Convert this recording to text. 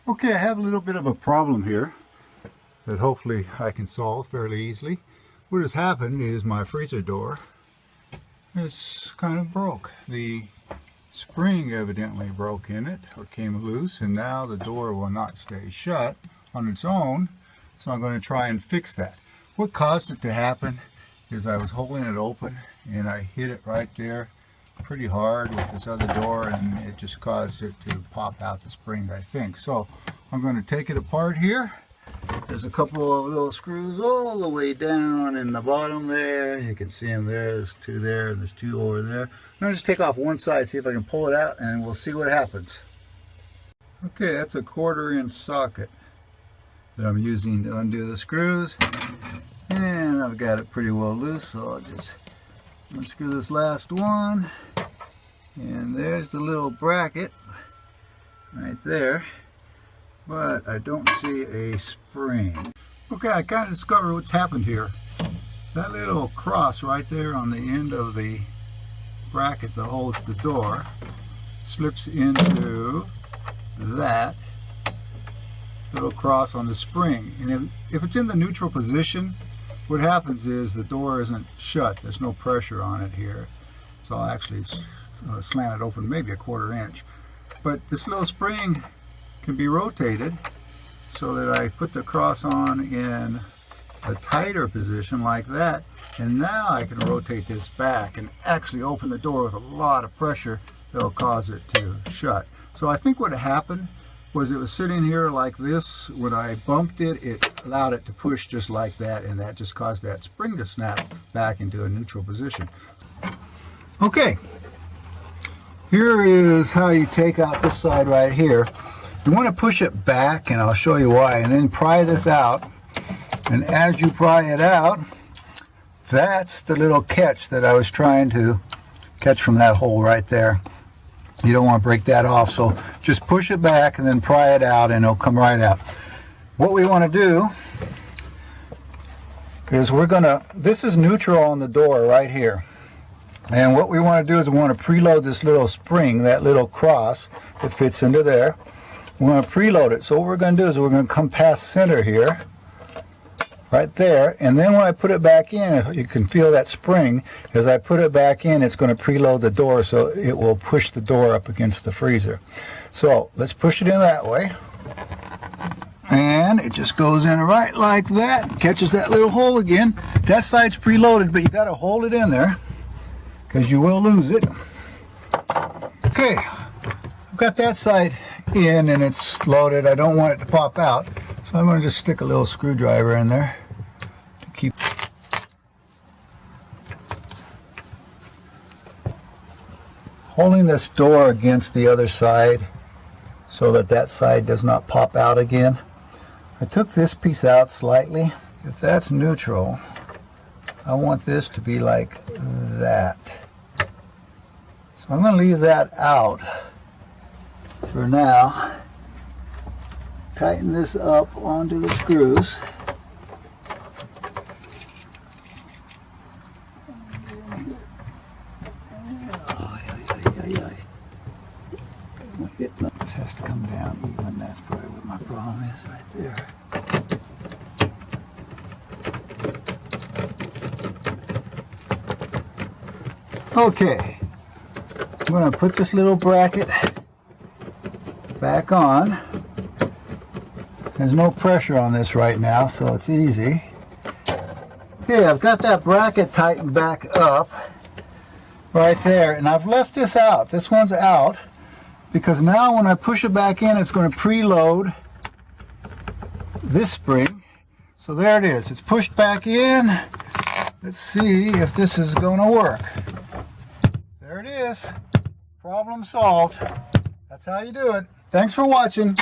Okay, I have a little bit of a problem here that hopefully I can solve fairly easily. What has happened is my freezer door is kind of broke. The spring evidently broke in it or came loose, and now the door will not stay shut on its own, so I'm going to try and fix that. What caused it to happen is I was holding it open and I hit it right there pretty hard with this other door, and it just caused it to pop out the spring, I think. So I'm going to take it apart here. There's a couple of little screws all the way down in the bottom there. You can see them there. There's two there and there's two over there. I'm going to just take off one side, see if I can pull it out, and we'll see what happens. Okay, that's a 1/4 inch socket that I'm using to undo the screws. And I've got it pretty well loose, so I'll just unscrew this last one. And there's the little bracket right there. But I don't see a spring. Okay, I kind of discovered what's happened here. That little cross right there on the end of the bracket that holds the door slips into that little cross on the spring. And if it's in the neutral position, what happens is the door isn't shut. There's no pressure on it here. So I'll actually slant it open maybe a 1/4 inch. But this little spring can be rotated so that I put the cross on in a tighter position like that, and now I can rotate this back and actually open the door with a lot of pressure that'll cause it to shut. So I think what happened was it was sitting here like this. When I bumped it, it allowed it to push just like that, and that just caused that spring to snap back into a neutral position. Okay, here is how you take out this side right here. You want to push it back, and I'll show you why, and then pry this out. And as you pry it out, that's the little catch that I was trying to catch from that hole right there. You don't want to break that off, so just push it back and then pry it out, and it'll come right out. What we want to do is this is neutral on the door right here. And what we want to do is we want to preload this little spring, that little cross that fits into there. We want to preload it. So what we're going to do is we're going to come past center here, right there, and then when I put it back in, you can feel that spring. As I put it back in, it's going to preload the door, so it will push the door up against the freezer. So let's push it in that way. And it just goes in right like that, catches that little hole again. That side's preloaded, but you got to hold it in there because you will lose it. Okay, I've got that side in and it's loaded. I don't want it to pop out, so I'm going to just stick a little screwdriver in there to keep. Holding this door against the other side so that that side does not pop out again. I took this piece out slightly. If that's neutral, I want this to be like that. So I'm going to leave that out for now. Tighten this up onto the screws. This has to come down even. That's probably what my problem is right there. Okay, I'm going to put this little bracket back on. There's no pressure on this right now, so it's easy. Okay, I've got that bracket tightened back up right there, and I've left this out. This one's out because now when I push it back in, it's going to preload this spring. So there it is. It's pushed back in. Let's see if this is going to work. There it is. Problem solved. That's how you do it. Thanks for watching.